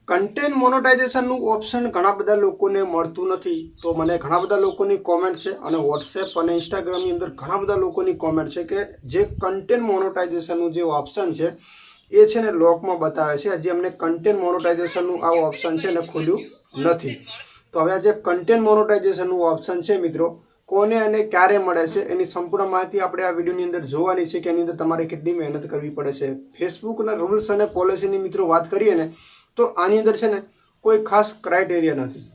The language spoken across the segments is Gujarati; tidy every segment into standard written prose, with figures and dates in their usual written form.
કન્ટેન્ટ મોનેટાઇઝેશનનું ઓપ્શન ઘણા બધા લોકોને મળતું નથી. તો મને ઘણા બધા લોકોની કોમેન્ટ છે અને વોટ્સએપ અને ઇન્સ્ટાગ્રામની અંદર ઘણા બધા લોકોની કોમેન્ટ છે કે જે કન્ટેન્ટ મોનેટાઇઝેશનનું જે ઓપ્શન છે એ છે ને લોકમાં બતાવે છે. હજી અમને કન્ટેન્ટ મોનેટાઇઝેશનનું આ ઓપ્શન છે ને ખુલ્યું નથી. તો હવે આ જે કન્ટેન્ટ મોનેટાઇઝેશનનું ઓપ્શન છે મિત્રો, કોને અને ક્યારે મળે છે એની સંપૂર્ણ માહિતી આપણે આ વિડીયોની અંદર જોવાની છે કે એની અંદર તમારે કેટલી મહેનત કરવી પડે છે. ફેસબુકના રૂલ્સ અને પોલિસીની મિત્રો વાત કરીએ ને તો આની અંદર છે ને કોઈ ખાસ ક્રાઇટેરિયા નથી.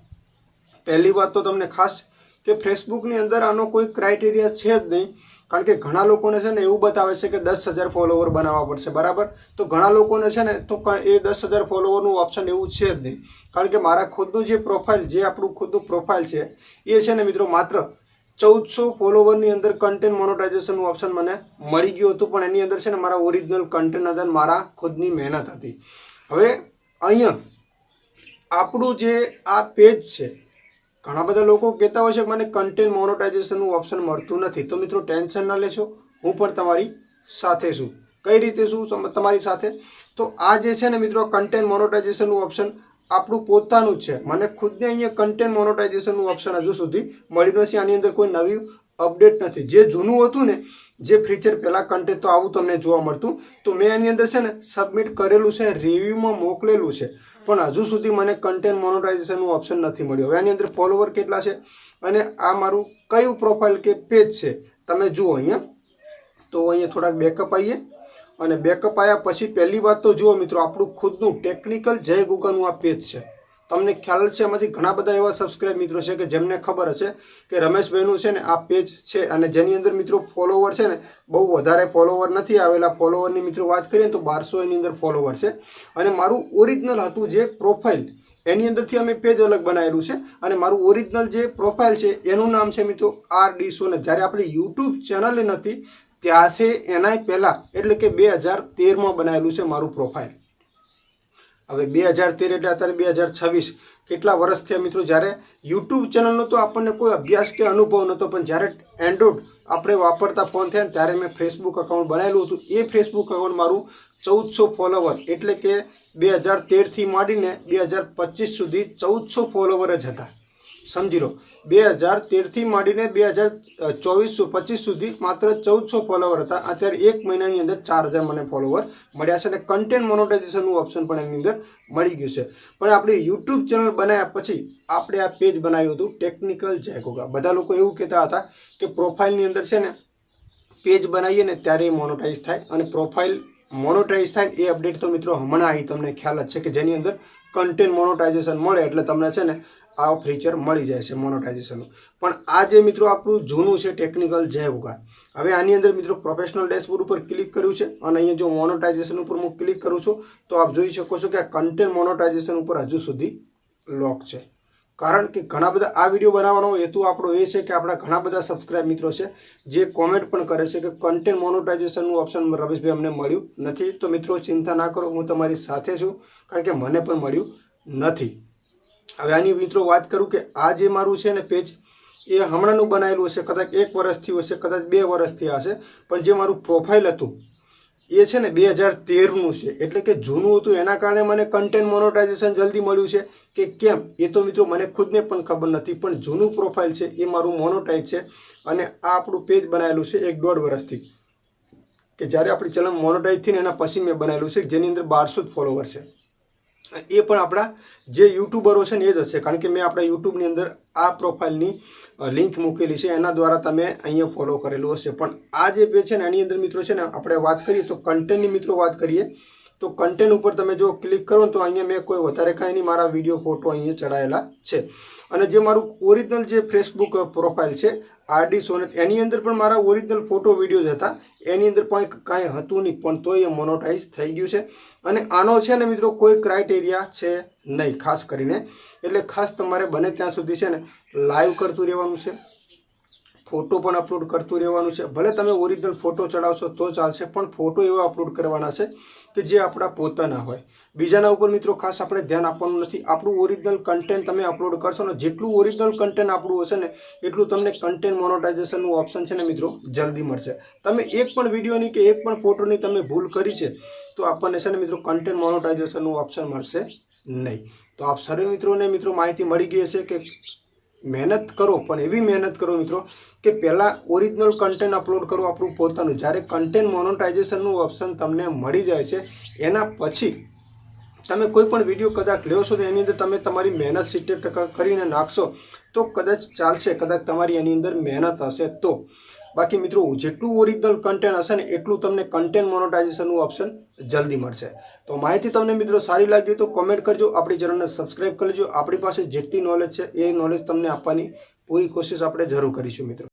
પહેલી વાત તો તમને ખાસ કે ફેસબુકની અંદર આનો કોઈ ક્રાઇટેરિયા છે જ નહીં. કારણ કે ઘણા લોકોને છે ને એવું બતાવે છે કે 10,000 ફોલોવર બનાવવા પડશે, બરાબર. તો ઘણા લોકોને છે ને તો એ 10,000 ફોલોવરનું ઓપ્શન એવું છે જ નહીં. કારણ કે મારા ખુદનું જે પ્રોફાઇલ, જે આપણું ખુદનું પ્રોફાઇલ છે એ છે ને મિત્રો માત્ર 1400 ફોલોવરની અંદર કન્ટેન્ટ મોનેટાઇઝેશનનું ઓપ્શન મને મળી ગયું હતું. પણ એની અંદર છે ને મારા ઓરિજિનલ કન્ટેન્ટ અંદર મારા ખુદની મહેનત હતી. હવે અહીંયા આપણું જે આ પેજ છે, ઘણા બધા લોકો કહેતા હોય છે કે મને કન્ટેન્ટ મોનેટાઇઝેશનનું ઓપ્શન મળતું નથી. તો મિત્રો ટેન્શન ના લેશો, હું પણ તમારી સાથે છું. કઈ રીતે છું તમારી સાથે? તો આ જે છે ને મિત્રો કન્ટેન્ટ મોનેટાઇઝેશનનું ઓપ્શન આપણું પોતાનું જ છે. મને ખુદને અહીંયા કન્ટેન્ટ મોનેટાઇઝેશનનું ઓપ્શન હજુ સુધી મળ્યું નથી. આની અંદર કોઈ નવી અપડેટ નથી. જે જૂનું હતું ને, જે ફીચર પહેલાં કન્ટેન્ટ તો આવું તમને જોવા મળતું, તો મેં એની અંદર છે ને સબમિટ કરેલું છે, રિવ્યૂમાં મોકલેલું છે, પણ હજુ સુધી મને કન્ટેન્ટ મોનેટાઇઝેશનનું ઓપ્શન નથી મળ્યું. હવે આની અંદર ફોલોવર કેટલા છે અને આ મારું કયું પ્રોફાઇલ કે પેજ છે તમે જુઓ અહીંયા. તો અહીંયા થોડાક બેકઅપ આવીએ અને બેકઅપ આવ્યા પછી પહેલી વાત તો જુઓ મિત્રો, આપણું ખુદનું ટેકનિકલ જય ગૂગલનું આ પેજ છે. તમને ખ્યાલ છે એમાંથી ઘણા બધા એવા સબસ્ક્રાઇબ મિત્રો છે કે જેમને ખબર હશે કે રમેશભાઈનું છે ને આ પેજ છે અને જેની અંદર મિત્રો ફોલોવર છે ને બહુ વધારે ફોલોવર નથી આવેલા. ફોલોવરની મિત્રો વાત કરીએ તો 1200 એની અંદર ફોલોવર છે. અને મારું ઓરિજિનલ હતું જે પ્રોફાઇલ, એની અંદરથી અમે પેજ અલગ બનાવેલું છે અને મારું ઓરિજિનલ જે પ્રોફાઇલ છે એનું નામ છે મિત્રો RD સોનલ. જ્યારે આપણી યુટ્યુબ ચેનલ નથી ત્યાંથી એના પહેલાં એટલે કે 2013માં બનાવેલું છે મારું પ્રોફાઇલ. હવે 2013 એટલે અત્યારે 2026, કેટલા વર્ષ થયા મિત્રો. જ્યારે યુટ્યુબ ચેનલનો તો આપણને કોઈ અભ્યાસ કે અનુભવ નહોતો, પણ જ્યારે એન્ડ્રોઇડ આપણે વાપરતા ફોન થયા ને ત્યારે મેં ફેસબુક અકાઉન્ટ બનાવેલું હતું. એ ફેસબુક અકાઉન્ટ મારું 1400 ફોલોવર એટલે કે 2013થી માંડીને 2025 સુધી 1400 ફોલોવર જ હતા. સમજી લો, 2013થી માંડીને 2024-25 સુધી માત્ર 1400 ફોલોવર હતા. અત્યારે એક મહિનાની અંદર 4000 મને ફોલોવર મળ્યા છે અને કન્ટેન્ટ મોનેટાઇઝેશનનું ઓપ્શન પણ એની અંદર મળી ગયું છે. પણ આપણે યુટ્યુબ ચેનલ બનાવ્યા પછી આપણે આ પેજ બનાવ્યું હતું ટેકનિકલ જય ગોગા. બધા લોકો એવું કહેતા હતા કે પ્રોફાઇલની અંદર છે ને પેજ બનાવીએ ને ત્યારે મોનેટાઇઝ થાય, અને પ્રોફાઇલ મોનેટાઇઝ થાય એ અપડેટ તો મિત્રો હમણાં આવી તમને ખ્યાલ જ છે કે જેની અંદર કન્ટેન્ટ મોનેટાઇઝેશન મળે એટલે તમને છે ને આ ફીચર મળી જાય છે મોનેટાઇઝેશનનું. પણ આ જે મિત્રો આપણું જૂનું છે ટેકનિકલ જય ગોગા. હવે આની અંદર મિત્રો પ્રોફેશનલ ડેશબોર્ડ ઉપર ક્લિક કર્યું છે અને અહીંયા જો મોનેટાઇઝેશન ઉપર હું ક્લિક કરું છું તો આપ જોઈ શકો છો કે આ કન્ટેન્ટ મોનેટાઇઝેશન ઉપર હજુ સુધી લોક છે. કારણ કે ઘણા બધા આ વિડીયો બનાવવાનો હેતુ આપણો એ છે કે આપણા ઘણા બધા સબસ્ક્રાઇબ મિત્રો છે જે કોમેન્ટ પણ કરે છે કે કન્ટેન્ટ મોનેટાઇઝેશનનું ઓપ્શન રમેશભાઈ અમને મળ્યું નથી. તો મિત્રો ચિંતા ના કરો, હું તમારી સાથે છું, કારણ કે મને પણ મળ્યું નથી. હવે આની મિત્રો વાત કરું કે આ જે મારું છે ને પેજ એ હમણાંનું બનાવેલું હશે, કદાચ 1 વર્ષથી હશે, કદાચ 2 વર્ષથી હશે, પણ જે મારું પ્રોફાઇલ હતું એ છે ને 2013નું છે. એટલે કે જૂનું હતું, એના કારણે મને કન્ટેન્ટ મોનેટાઇઝેશન જલ્દી મળ્યું છે કે કેમ એ તો મિત્રો મને ખુદને પણ ખબર નથી. પણ જૂનું પ્રોફાઇલ છે એ મારું મોનેટાઇઝ છે અને આ આપણું પેજ બનાવેલું છે 1-1.5 વર્ષથી, કે જ્યારે આપણી ચેનલ મોનેટાઇઝ થઈને એના પછી મેં બનાવેલું છે જેની અંદર 1200 ફોલોવર છે. એ પણ આપણા જે યુટ્યુબરો છે ને એ જ હશે, કારણ કે મેં આપણા યુટ્યુબની અંદર આ પ્રોફાઇલની લિંક મૂકેલી છે, એના દ્વારા તમે અહીંયા ફોલો કરેલું હશે. પણ આ જે પેજ છે ને એની અંદર મિત્રો છે ને આપણે વાત કરીએ તો કન્ટેન્ટની મિત્રો વાત કરીએ તો કન્ટેન્ટ ઉપર તમે જો ક્લિક કરો તો અહીંયા મેં કોઈ વધારે કાંઈ નહીં, મારા વિડીયો ફોટો અહીંયા ચડાયેલા છે. અને જે મારું ઓરિજિનલ જે ફેસબુક પ્રોફાઇલ છે RD સોનલ, એની અંદર પણ મારા ઓરિજિનલ ફોટો વિડીયોઝ હતા, એની અંદર પણ કાંઈ હતું નહીં, પણ તોય એ મોનેટાઇઝ થઈ ગયું છે. અને આનો છે ને મિત્રો કોઈ ક્રાઇટેરિયા છે નહીં ખાસ કરીને. એટલે ખાસ તમારે બને ત્યાં સુધી છે ને લાઈવ કરતું રહેવાનું છે, ફોટો પણ અપલોડ કરતું રહેવાનું છે. ભલે તમે ઓરિજિનલ ફોટો ચડાવશો તો ચાલશે, પણ ફોટો એવા અપલોડ કરવાના છે કે જે આપણા પોતાના હોય. બીજાના ઉપર મિત્રો ખાસ આપણે ધ્યાન આપવાનું નથી. આપણું ઓરિજિનલ કન્ટેન્ટ તમે અપલોડ કરશો ને, જેટલું ઓરિજિનલ કન્ટેન્ટ આપણું હશે ને એટલું તમને કન્ટેન્ટ મોનેટાઇઝેશનનું ઓપ્શન છે ને મિત્રો જલ્દી મળશે. તમે એક પણ વિડીયોની કે એક પણ ફોટોની તમે ભૂલ કરી છે તો આપણને છે ને મિત્રો કન્ટેન્ટ મોનેટાઇઝેશનનું ઓપ્શન મળશે નહીં. તો આપ સર્વે મિત્રોને માહિતી મળી ગઈ હશે કે મહેનત કરો, પણ એવી મહેનત કરો મિત્રો કે પહેલાં ઓરિજિનલ કન્ટેન્ટ અપલોડ કરો આપણું પોતાનું. જ્યારે કન્ટેન્ટ મોનેટાઇઝેશનનું ઓપ્શન તમને મળી જાય છે એના પછી તમે કોઈ પણ વિડીયો કદાચ લ્યો છો તો એની અંદર તમે તમારી મહેનત 70% કરીને નાખશો તો કદાચ ચાલશે, કદાચ તમારી એની અંદર મહેનત હશે તો. બાકી મિત્રો જેટલું ઓરિજિનલ કન્ટેન્ટ હશે ને એટલું તમને કન્ટેન્ટ મોનેટાઇઝેશનનું ઓપ્શન જલ્દી મળશે. તો માહિતી તમને મિત્રો સારી લાગી તો કોમેન્ટ કરજો, આપણી ચેનલને સબસ્ક્રાઈબ કરજો. આપણી પાસે જેટલી નોલેજ છે એ નોલેજ તમને આપવાની પૂરી કોશિશ આપણે જરૂર કરીશું મિત્રો.